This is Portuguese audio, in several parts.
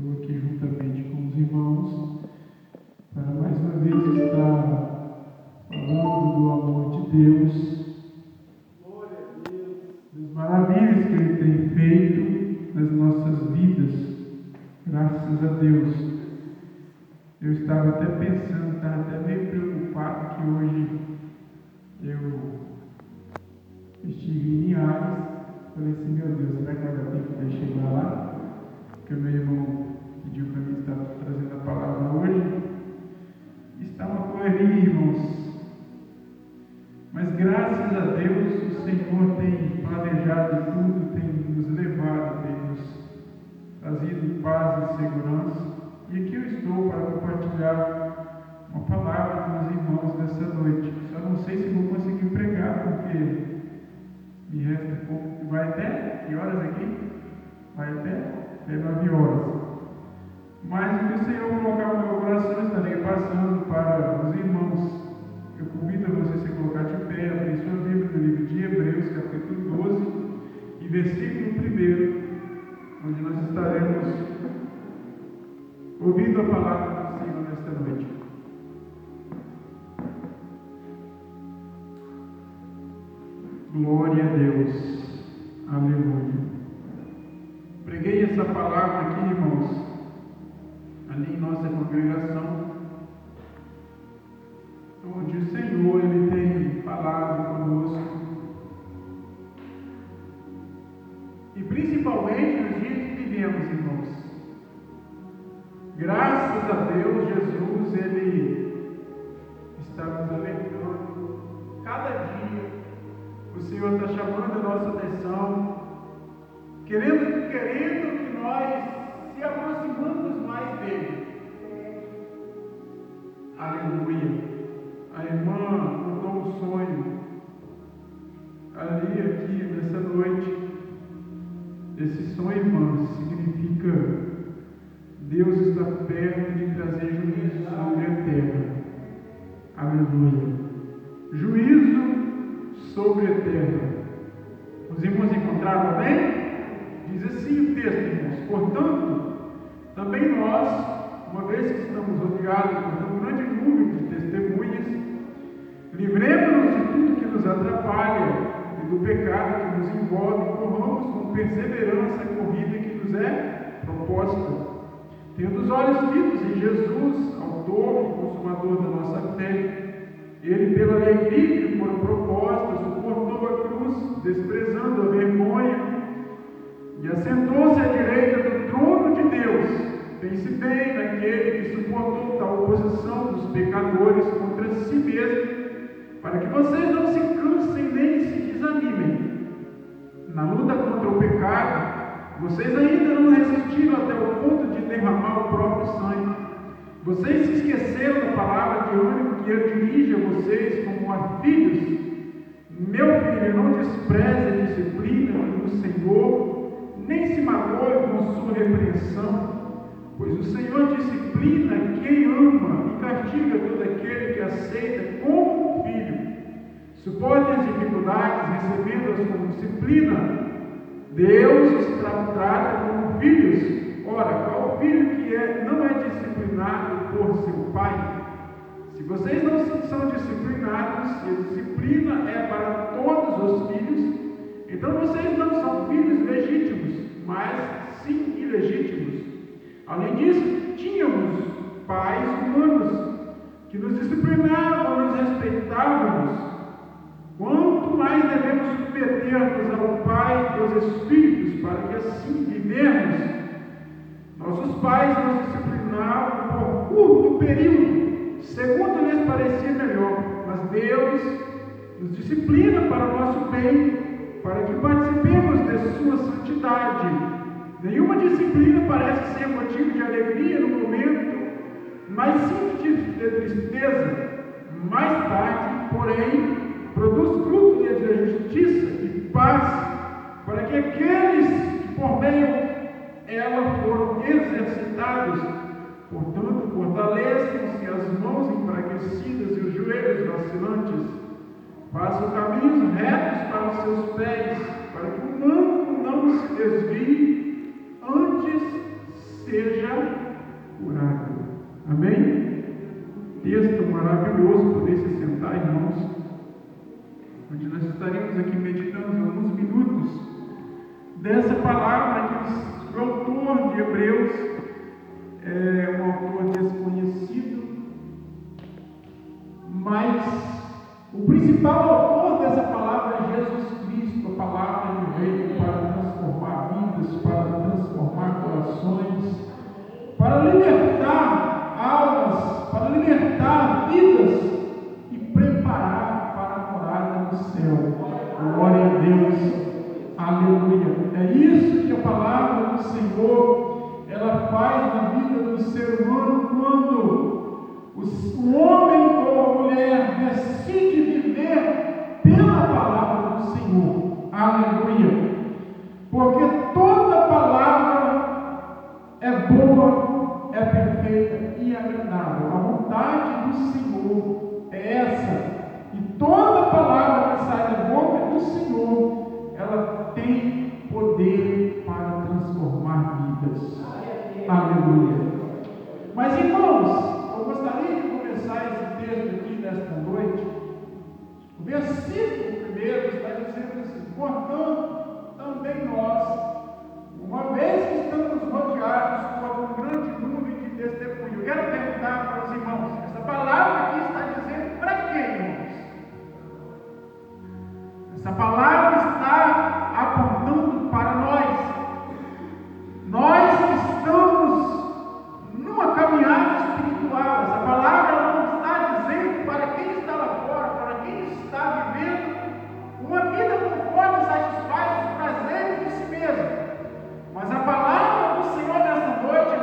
estou aqui juntamente com os irmãos para mais uma vez estar falando do amor de Deus, das maravilhas que Ele tem feito nas nossas vidas, graças a Deus. Eu estava até pensando, estava até meio preocupado que hoje eu estive em Linhares. Falei assim, meu Deus, será que vai dar tempo de chegar lá? Porque o meu irmão pediu para mim estar trazendo a palavra hoje. Está uma correria, irmãos. Mas graças a Deus o Senhor tem planejado tudo, tem nos levado, tem nos trazido paz e segurança. E aqui eu estou para compartilhar uma palavra com os irmãos nessa noite. Só não sei se vou conseguir pregar, porque me resta pouco. Vai até que horas aqui? Vai até 9 horas. Mas o que o Senhor colocar no meu coração, estarei passando para os irmãos. Eu convido a você se colocar de pé, abrir sua Bíblia no livro de Hebreus, capítulo 12, e versículo 1, onde nós estaremos ouvindo a palavra do Senhor nesta noite. Glória a Deus. Aleluia. Preguei essa palavra aqui, irmãos, ali em nossa congregação, onde o Senhor Ele tem falado conosco, e principalmente nos dias que vivemos, irmãos. Graças a Deus, Jesus, Ele está nos alertando. Cada dia, o Senhor está chamando a nossa atenção, querendo que nós se aproximamos mais dEle. Aleluia. A irmã contou um sonho ali, aqui, nessa noite. Esse sonho, irmãos, significa Deus está perto de trazer juízo sobre a terra. Aleluia. Juízo sobre a terra. Os irmãos encontraram bem? Diz assim o texto, irmãos: portanto, também nós, uma vez que estamos rodeados por um grande número de testemunhas, livremos-nos de tudo que nos atrapalha e do pecado que nos envolve, e corramos com perseverança a corrida que nos é proposta, tendo os olhos fitos em Jesus, autor e consumador da nossa fé. Ele, pela alegria que for proposta, suportou a cruz, desprezando a vergonha, e assentou-se à direita do trono de Deus. Pense bem naquele que suportou tal oposição dos pecadores contra si mesmo, para que vocês não se cansem nem se desanimem. Na luta contra o pecado, vocês ainda não resistiram até o ponto de derramar o próprio sangue. Vocês se esqueceram da palavra de ânimo que eu dirijo a vocês como a filhos. Meu filho, não despreze a disciplina do Senhor, nem se magoe com sua repreensão, pois o Senhor disciplina quem ama e castiga todo aquele que aceita como filho. Suportem as dificuldades, recebendo-as como disciplina. Deus os trata como filhos. Ora, qual filho que não é disciplinado por seu pai? Se vocês não são disciplinados, e a disciplina é para todos os filhos, então vocês não são filhos legítimos, mas sim ilegítimos. Além disso, tínhamos pais humanos que nos disciplinavam, nos respeitávamos. Quanto mais devemos submeter-nos ao Pai dos Espíritos, para que assim vivemos. Nossos pais nos disciplinavam por curto período, segundo lhes parecia melhor, mas Deus nos disciplina para o nosso bem, para que participemos de sua santidade. Nenhuma disciplina parece ser motivo de alegria no momento, mas sim de tristeza. Mais tarde, porém, produz fruto de justiça e paz, para que aqueles que por meio ela foram exercitados. Portanto, fortaleçam-se as mãos enfraquecidas e os joelhos vacilantes. Façam caminhos retos para os seus pés, para que o manco não se desvie, antes seja curado. Amém? Texto maravilhoso, poder se sentar, irmãos, onde nós estaremos aqui meditando alguns minutos dessa palavra que o autor de Hebreus é um autor desconhecido, mas o principal autor dessa palavra é Jesus Cristo, a palavra que veio para transformar vidas, para transformar corações, para libertar almas, para libertar vidas e preparar para a morada do céu. Glória a Deus. Aleluia. É isso que a palavra do Senhor ela faz na vida do ser humano quando o homem ou a mulher decide viver pela palavra do Senhor. Aleluia. Porque toda palavra é boa, é perfeita e agradável. A vontade do Senhor é essa. E toda palavra que sai da boca do Senhor, ela tem poder para transformar vidas. Aleluia. Mas, irmãos, eu gostaria de começar esse texto aqui nesta noite. O versículo primeiro está dizendo assim: portanto, também nós, uma vez que estamos rodeados por um grande número de testemunhos, eu quero perguntar para os irmãos, essa palavra aqui está dizendo para quem, irmãos? Essa palavra está apontando para nós. Nós que estamos numa caminhada espiritual. Essa palavra não está dizendo para quem está lá fora, para quem está vivendo uma vida conforme satisfaz os prazeres de si mesmo. Mas a palavra do Senhor nesta noite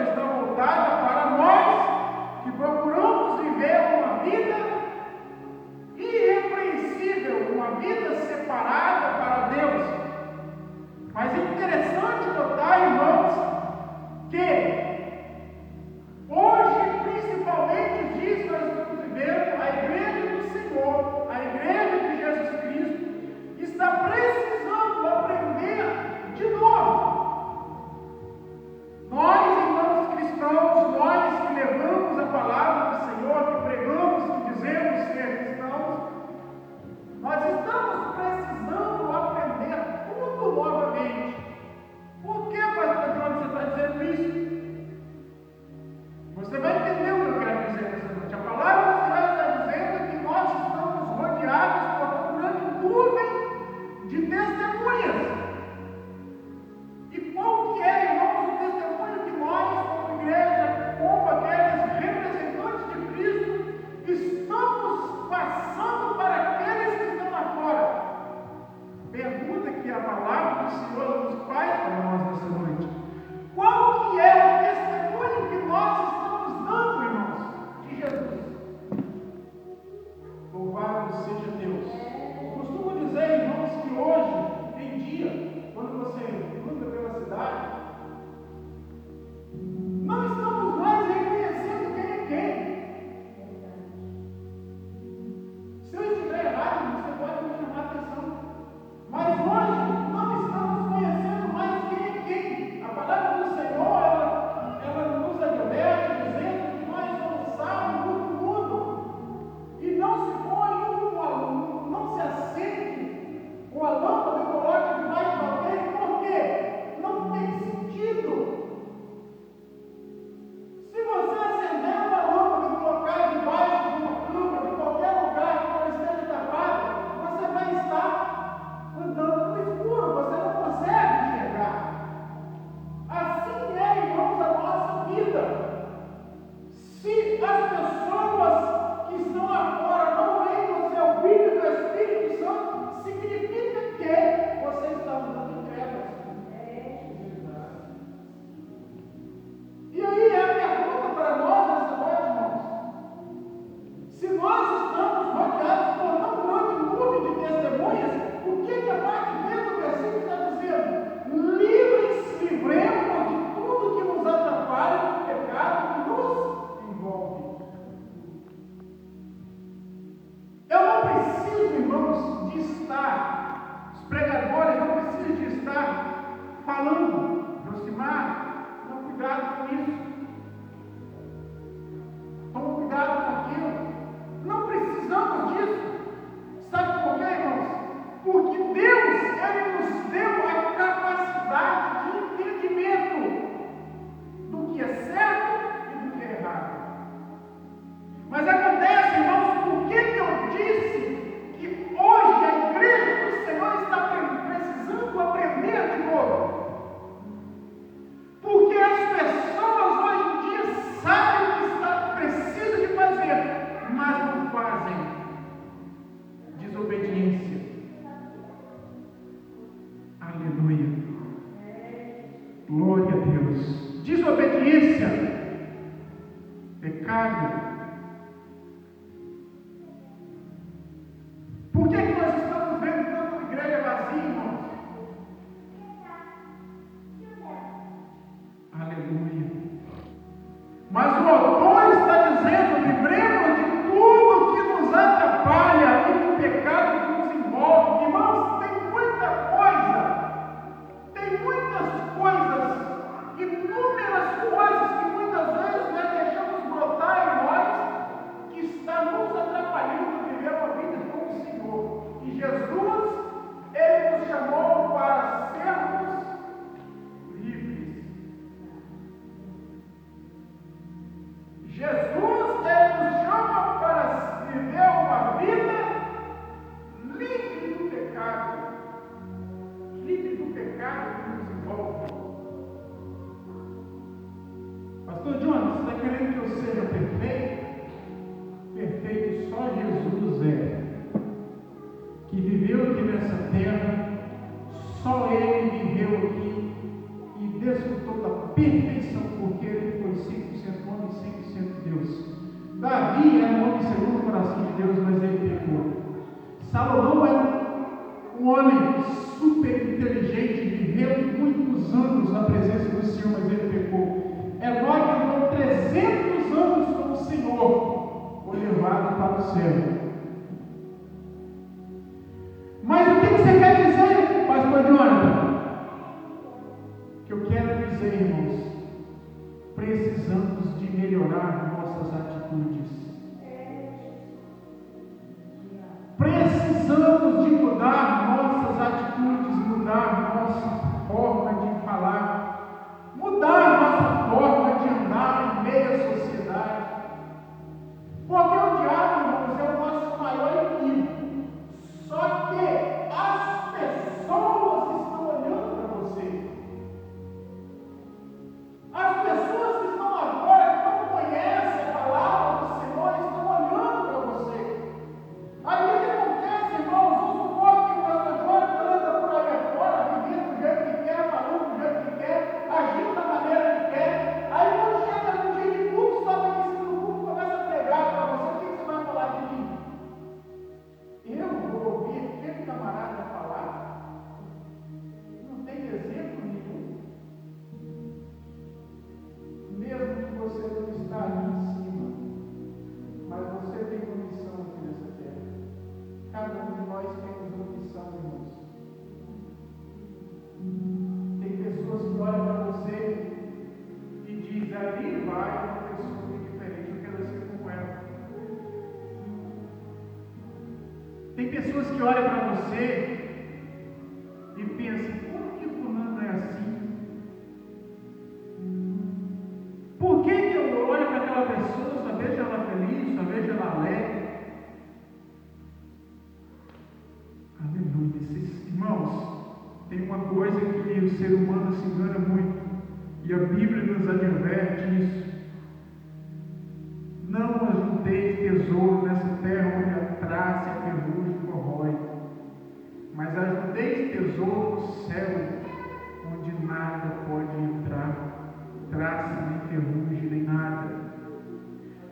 pecado. Por que nós estamos vendo tanta igreja vazia, irmãos? Aleluia. Mas o autor está dizendo, livremos de tudo que nos atrapalha e do pecado que nos envolve. Irmãos, tem muitas coisas, inúmeras coisas que muitas vezes nós deixamos brotar em nós, que está nos atrapalhando de viver uma vida com o Senhor. E Jesus, Ele nos chamou para sermos livres. Jesus, Ele nos chama para viver uma vida livre do pecado. Livre do pecado que nos envolve. Pastor Jonas, você está querendo que eu seja perfeito? Perfeito só Jesus é. Que viveu aqui nessa terra, só Ele viveu aqui e desfrutou da perfeição, porque Ele foi 100% homem e 100% Deus. Davi era um homem segundo o coração de Deus, mas ele pecou. Salomão era um homem super inteligente, viveu muitos anos na presença do Senhor, mas ele pecou. Enoque andou 300 anos com o Senhor, foi levado para o céu. Mas o que você quer dizer, pastor Jonathan? O que eu quero dizer, irmãos, precisamos de melhorar nossas atitudes. Precisamos de mudar nossas atitudes, mudar nossa forma de falar, mudar nossa forma de andar em meio à sociedade. Porque o diabo, irmãos, é o nosso maior inimigo. Só que as pessoas estão olhando para você. As pessoas que estão agora, que não conhecem a palavra do Senhor, estão olhando para você. Aí o que acontece, irmãos? Vamos supor que o pastor Jorge anda por aí agora, vivendo do jeito que quer, maluco do jeito que quer, agindo da maneira que quer. Aí quando chega no dia de culto, sobe aqui em cima do culto, começa a pregar para você, o que você vai falar de mim? Eu vou ouvir aquele camarada falar? Não tem exemplo nenhum. Mesmo que você não está ali em cima, mas você tem uma missão aqui nessa terra. Cada um de nós temos uma missão, irmãos. Tem pessoas que olham para você e dizem, ali vai uma pessoa diferente, eu quero ser como ela. Tem pessoas que olham para você e pensam, por que fulano é assim? Por que eu olho para aquela pessoa, só vejo ela feliz, só vejo ela alegre? Aleluia. Irmãos, tem uma coisa que o ser humano se engana muito, e a Bíblia nos adverte isso. Não ajunteis tesouro nessa terra onde a traça e a ferrugem corrói, mas ajunteis tesouro no céu, onde nada pode entrar, traça nem ferrugem nem nada.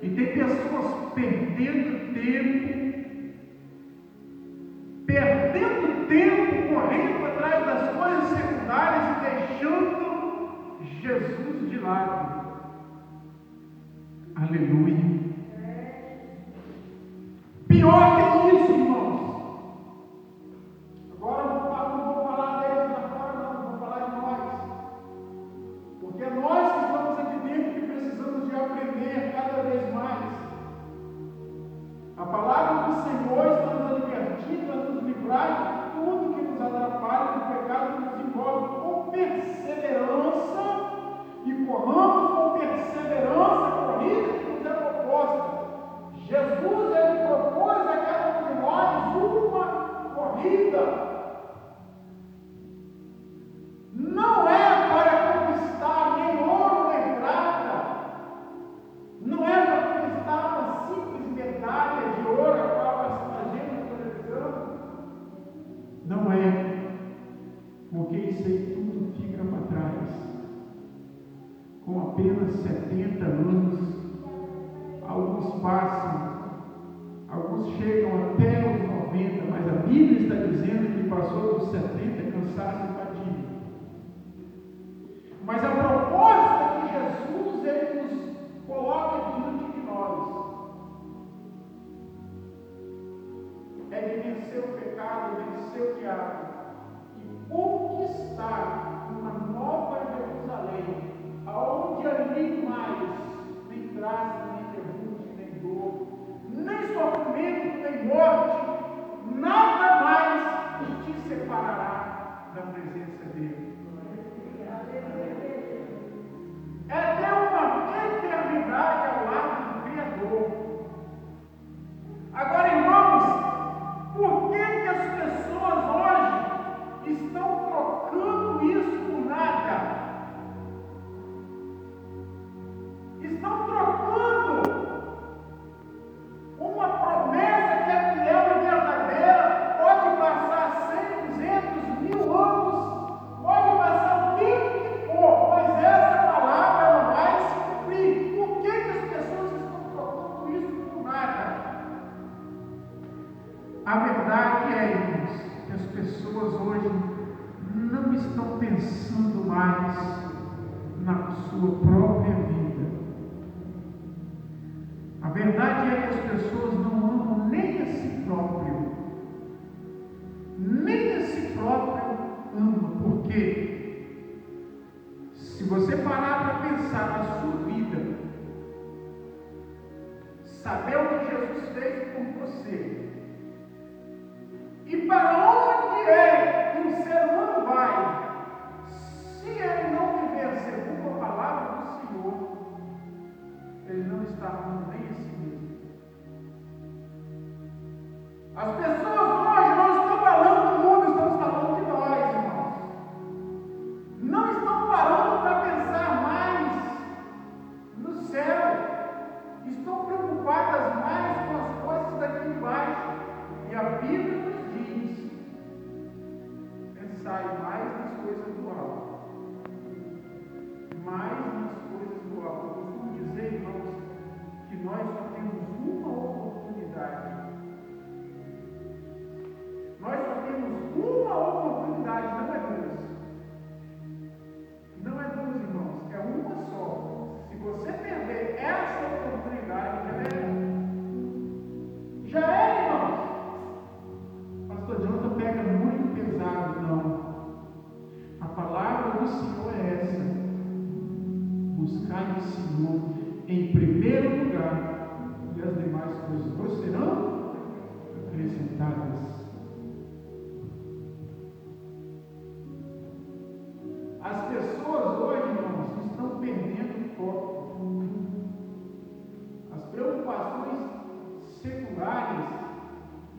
E tem pessoas perdendo tempo correndo atrás das coisas secundárias e deixando Jesus de lado. Aleluia. Pior que isso, irmãos. Agora não vou falar deles lá fora, não vou falar de nós. Porque é nós que estamos aqui dentro que precisamos de aprender cada vez mais. A palavra do Senhor está nos advertindo a nos livrar de tudo que nos atrapalha, do pecado que nos envolve, com perseverança, e corramos com perseverança a corrida que nos é proposta. Jesus, Ele propôs a cada um de nós uma corrida. Não é para conquistar nem ouro nem prata, não é para conquistar uma simples medalha de ouro a qual a gente na televisão. Não é, porque isso aí tudo fica para trás. Com apenas 70 anos, alguns passam, alguns chegam até os 90, mas a Bíblia está dizendo que passou dos 70, cansaço e fadiga. Mas a proposta que Jesus ele nos coloca diante de nós é de vencer o pecado, vencer o diabo e conquistar uma nova Jerusalém, aonde ali mais nem graça, nem derrute, nem dor, nem sofrimento, nem morte, nada mais te separará da presença dele. É ter uma eternidade ao lado do Criador. Agora, irmãos, por que as pessoas hoje estão trocando isso por nada? Estão trocando uma promessa que é fiel e verdadeira, pode passar 100, 200, 1000 anos, pode passar o tempo que for, mas essa palavra ela vai se cumprir. Por que as pessoas estão trocando isso por nada? A verdade é, irmãos, que as pessoas hoje não estão pensando mais na sua própria vida. A verdade é que as pessoas não amam nem a si próprio. Nem a si próprio ama. Por quê? Se você parar para pensar na sua vida, saber o que Jesus fez por você, e para onde é que um ser humano vai, se ele não viver segundo a palavra do Senhor, ele não está amando nem a si mesmo. As pessoas hoje não estão falando do mundo, estamos falando de nós, irmãos. Não estão parando para pensar mais no céu. Estão preocupadas mais com as coisas daqui embaixo. E a Bíblia nos diz: pensai mais nas coisas do alto. Mais nas coisas do alto. Eu costumo dizer, irmãos, que nós só temos uma oportunidade. Nós só temos uma oportunidade, não é duas. Não é duas, irmãos, é uma só. Se você perder essa oportunidade, já é, irmãos. Pastor Jonathan pega muito pesado, não. A palavra do Senhor é essa: buscai o Senhor em primeiro lugar, e as demais coisas vos serão acrescentadas. As pessoas hoje, irmãos, estão perdendo o foco. As preocupações seculares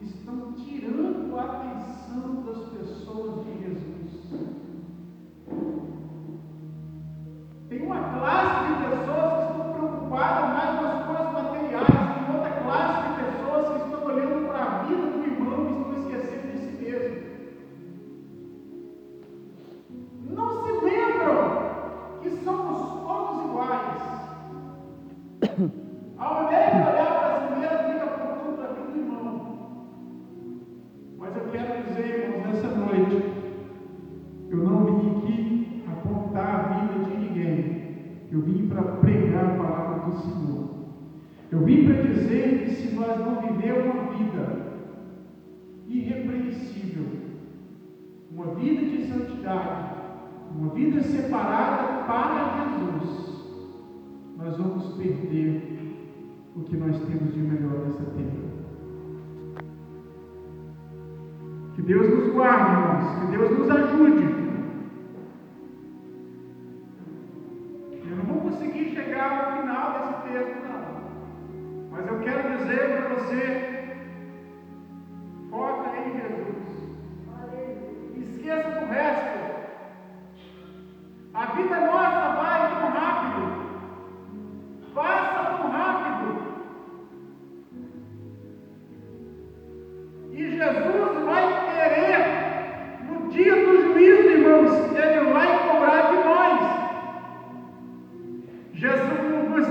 estão tirando a atenção das pessoas de Jesus. Tem uma classe de pessoas que estão preocupadas mais com as coisas materiais, tem outra classe de pessoas que estão olhando para a vida do irmão e estão esquecendo de si mesmo. Não se lembram que somos todos iguais. Ao invés de olhar para si mesmo, fica apontando para a vida do irmão. Mas eu quero dizer, irmãos, nessa noite, eu não vim aqui apontar a vida de ninguém. Eu vim para pregar a palavra do Senhor. Eu vim para dizer que se nós não vivermos uma vida irrepreensível, uma vida de santidade, uma vida separada para Jesus, nós vamos perder o que nós temos de melhor nessa terra. Que Deus nos guarde, irmãos, que Deus nos ajude. Eu não vou conseguir chegar ao final desse texto, não. Mas eu quero dizer para você: foca em Jesus. Esqueça do resto. A vida nossa vai tão rápido. Passa tão rápido. E Jesus vai querer, no dia do juízo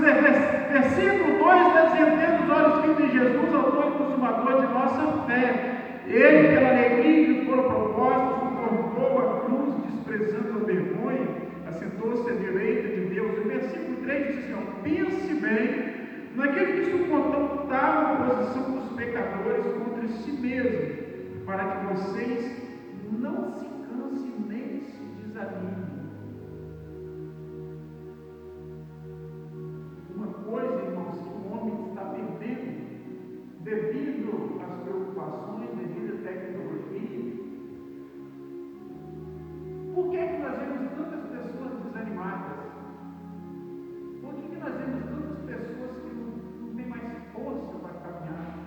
versículo 2 está dizendo: tendo os olhos fitos em Jesus, autor e consumador de nossa fé. Ele, pela alegria que for proposta, suportou a cruz, desprezando a vergonha, assentou-se à direita de Deus. O versículo 3 diz assim: pense bem naquele que suportava a oposição dos pecadores contra si mesmo, para que vocês não se cansem nem se desanimem. Uma coisa, irmãos, que o homem está perdendo devido às preocupações, devido à tecnologia. Por que nós vemos tantas pessoas desanimadas? Por que nós vemos tantas pessoas que não têm mais força para caminhar?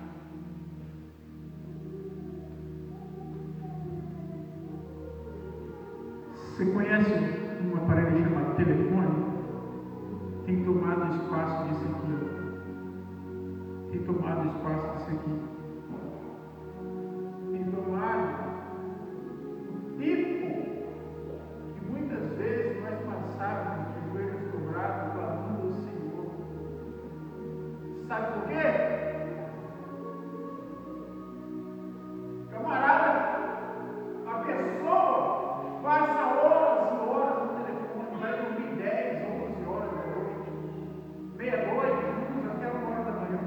Você conhece um aparelho chamado telefone? Tem tomado espaço disso aqui. Tem tomado espaço disso aqui. Tem tomado o tempo que muitas vezes nós passávamos de joelhos dobrados clamando ao Senhor. Sabe por quê? Camarada, a pessoa passa horas e horas no telefone, vai dormir 10, 11 horas da noite, meia-noite, até 1 hora da manhã.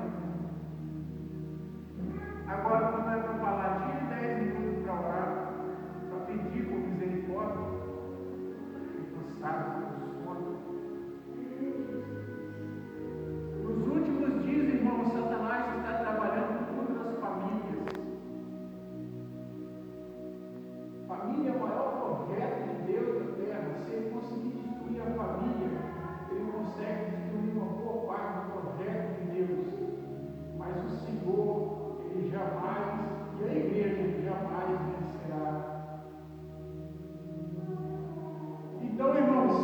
Agora, quando vai para falar, tira 10 minutos para orar, para pedir por misericórdia, cansado, com sono. Nos últimos dias, irmãos, Satanás está trabalhando contra as famílias. Família é o maior projeto de Deus na terra. Se ele conseguir destruir a família, ele consegue destruir uma boa parte do projeto de Deus. Mas o Senhor, ele jamais, e a igreja jamais vencerá. Então, irmãos,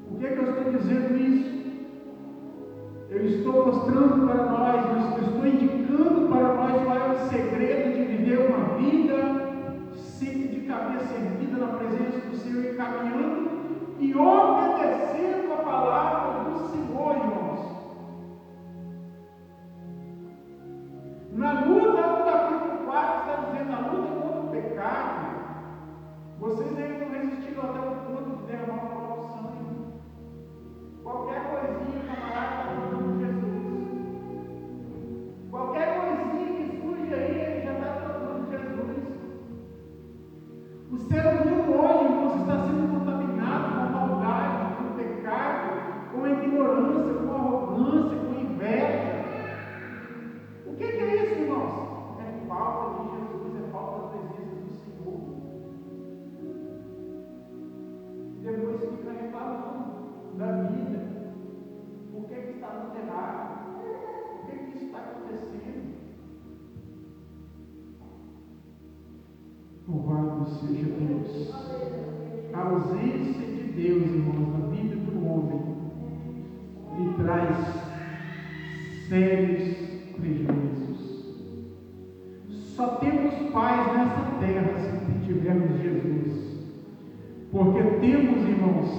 por que eu estou dizendo isso? Eu estou mostrando para nós, eu estou indicando para nós qual é o segredo de viver uma vida sempre de cabeça erguida na presença do Senhor e caminhando e obedecendo a palavra do Senhor, irmãos. Na luta, no capítulo 4 está dizendo, na luta contra o pecado, vocês ainda não resistiram até o ponto de derramar o próprio sangue. Qualquer coisinha, camarada, está tratando Jesus. Qualquer coisinha que surge aí, ele já está tratando Jesus. O ser humano hoje, irmãos, está sendo contaminado com a maldade, com o pecado, com a ignorância, com a arrogância, com a inveja. O que é isso, irmãos? É falta de Jesus, é falta da presença do Senhor. E depois fica reclamando da vida. Por que está dando errado? Por que isso está acontecendo? Louvado seja Deus. A ausência de Deus, irmãos, na vida do homem lhe traz sérios prejuízos. Só temos paz nessa terra se tivermos Jesus. Porque temos, irmãos,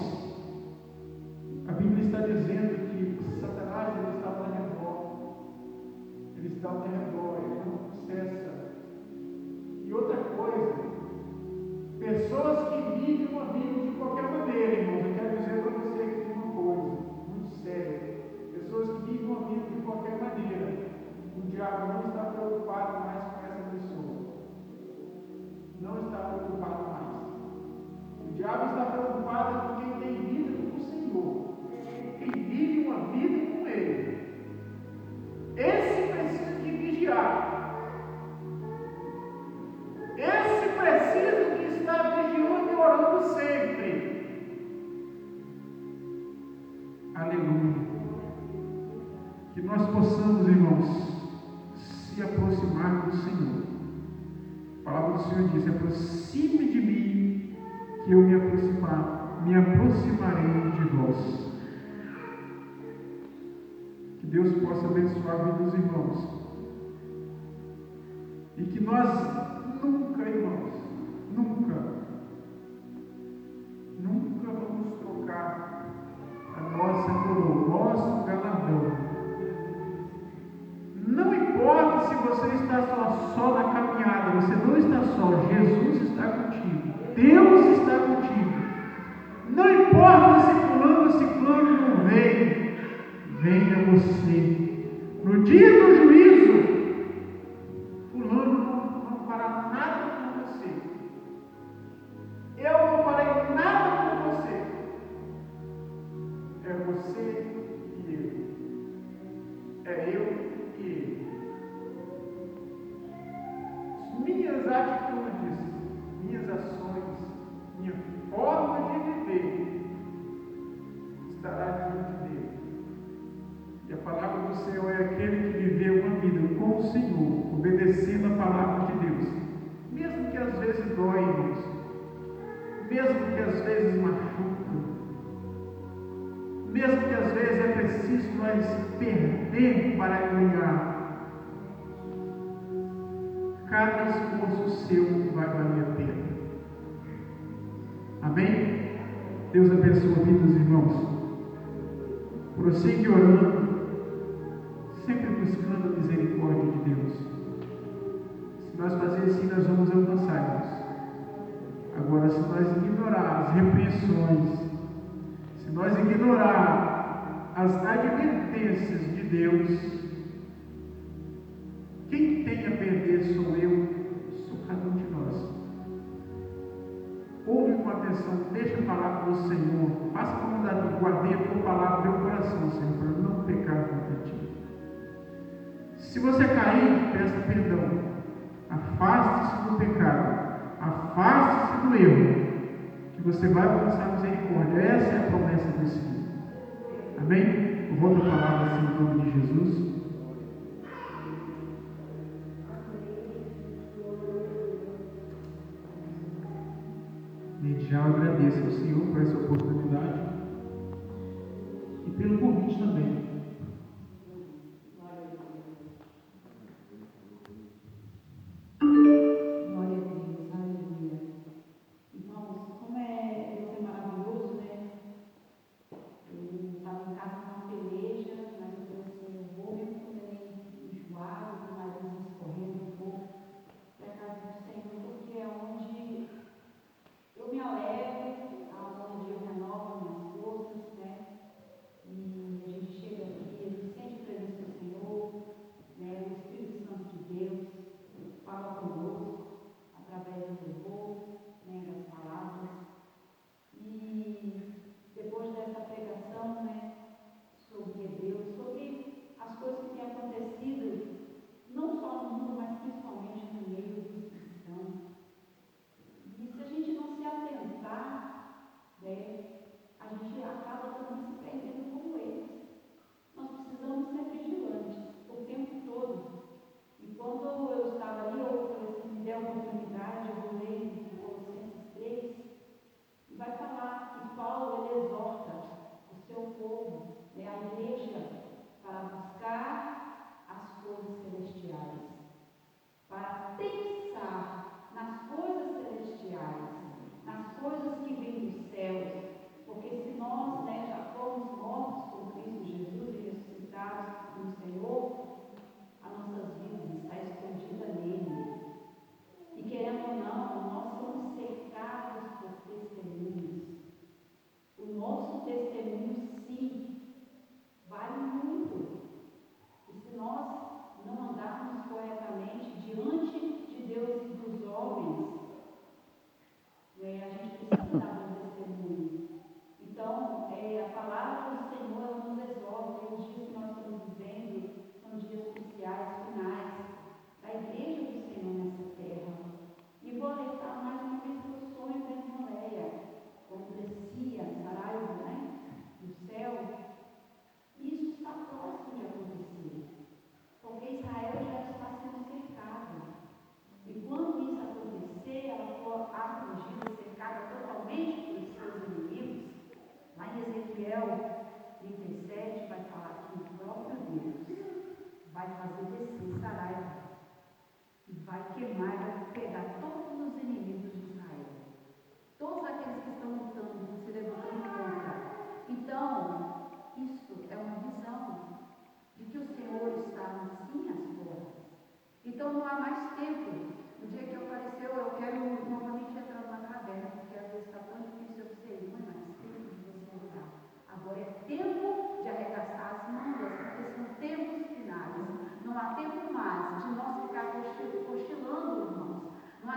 a Bíblia está dizendo que Satanás ele está ao redor. Ele está ao redor, ele não cessa. E outra coisa, pessoas que vivem uma vida de qualquer maneira, irmãos, eu quero dizer para você aqui uma coisa muito séria. Pessoas que vivem uma vida de qualquer maneira, o diabo não está preocupado mais com essa pessoa. Não está preocupado mais. O diabo está preocupado com quem tem vida com o Senhor. Quem vive uma vida com Ele. Esse precisa de vigiar. Esse precisa de estar vigiando e orando sempre. Aleluia. Que nós possamos, irmãos, se aproximar do Senhor. A palavra do Senhor diz: aproxime de mim, que eu me aproximarei de vós. Que Deus possa abençoar a vida dos irmãos. E que nós nunca, irmãos, nunca vamos trocar só, Jesus está contigo, Deus está contigo. Não importa se fulano ou ciclano não vem, venha você. No dia do juízo, fulano não fará nada com você. Eu não farei nada com você. É você e eu. É eu e ele. Minhas atitudes, minhas ações, minha forma de viver estará diante dele. E a palavra do Senhor é aquele que viveu uma vida com o Senhor, obedecendo a palavra de Deus. Mesmo que às vezes dói, irmãos. Mesmo que às vezes machuca. Mesmo que às vezes é preciso nós perder para ganhar. Cada esforço seu vai valer a pena. Amém? Deus abençoe a vida dos irmãos. Prossiga orando, sempre buscando a misericórdia de Deus. Se nós fazermos assim, nós vamos alcançar isso. Agora, se nós ignorar as repreensões, se nós ignorar as advertências de Deus, quem tem a perder sou eu, sou cada um de nós. Ouve com atenção, deixa a palavra do Senhor, faça como Davi, guardei a tua palavra no meu coração, Senhor, para não pecar contra ti. Se você cair, peça perdão. Afaste-se do pecado, afaste-se do erro, que você vai alcançar misericórdia. Essa é a promessa do Senhor. Amém? Eu volto a palavra assim em nome de Jesus. Já agradeço ao Senhor por essa oportunidade e pelo convite também. Ezequiel 37 vai falar que o próprio Deus vai fazer descer Saraiva e vai queimar, vai pegar todos os inimigos de Israel. Todos aqueles que estão lutando, se levantando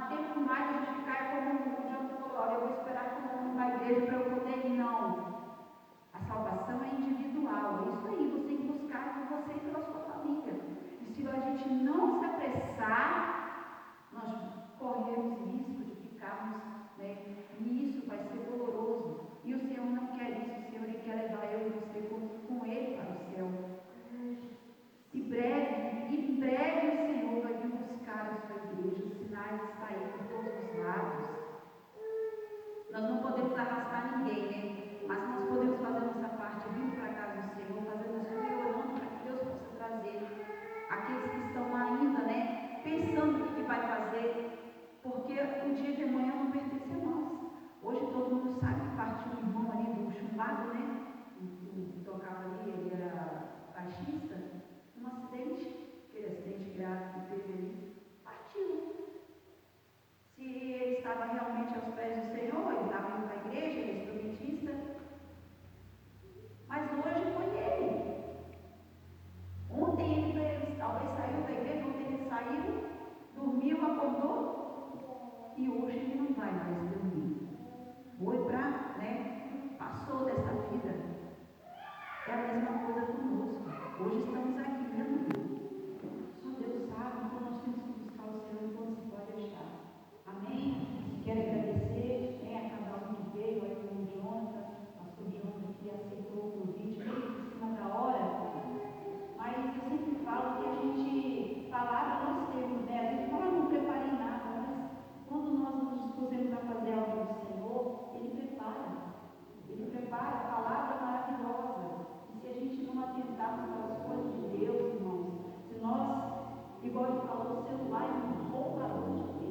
tempo mais a gente ficar como o João falou, olha, eu vou esperar que eu vou para a igreja para eu poder ir. Não. A salvação é individual. É isso aí, você tem que buscar por você e pela sua família. E se a gente não se apressar, nós corremos risco de ficarmos, né? E isso vai ser doloroso. E o Senhor não quer isso. O Senhor quer levar eu e você com Ele para o céu. Em breve o Senhor vai vir buscar a sua igreja. Os sinais estão aí por todos os lados. Nós não podemos arrastar ninguém, né? Mas nós podemos fazer nossa parte, vindo para a casa do Senhor, fazendo isso e orando para que Deus possa trazer aqueles que estão ainda, né? Pensando o que vai fazer, porque o dia de amanhã não pertence a nós. Hoje todo mundo sabe que partiu um irmão ali do chumbado, né? Que tocava ali, ele era baixista. Um acidente, aquele acidente grave que teve ali, partiu. Se ele estava realmente aos pés do Senhor, ele estava indo para a igreja, ele é instrumentista, mas hoje foi ele. Ontem ele talvez saiu da igreja, ontem ele saiu, dormiu, acordou, e hoje ele não vai mais dormir. Foi para, né, passou dessa vida. É a mesma coisa conosco. Hoje estamos aqui, né, só Deus sabe, então nós temos que buscar o Senhor enquanto se pode achar. Amém? Quero agradecer, né, a cada um que veio, aí o Jonathan, pastor Jonathan, que aceitou o convite, meio em cima da hora. Mas eu sempre falo que a gente, palavra nós temos, né? A gente fala, não preparei nada, mas quando nós nos dispusemos a fazer algo do Senhor, Ele prepara. Ele prepara a palavra maravilhosa. E se a gente não atentarmos para as coisas de Deus, irmãos, se nós, igual ele falou, o celular é um roubador de Deus.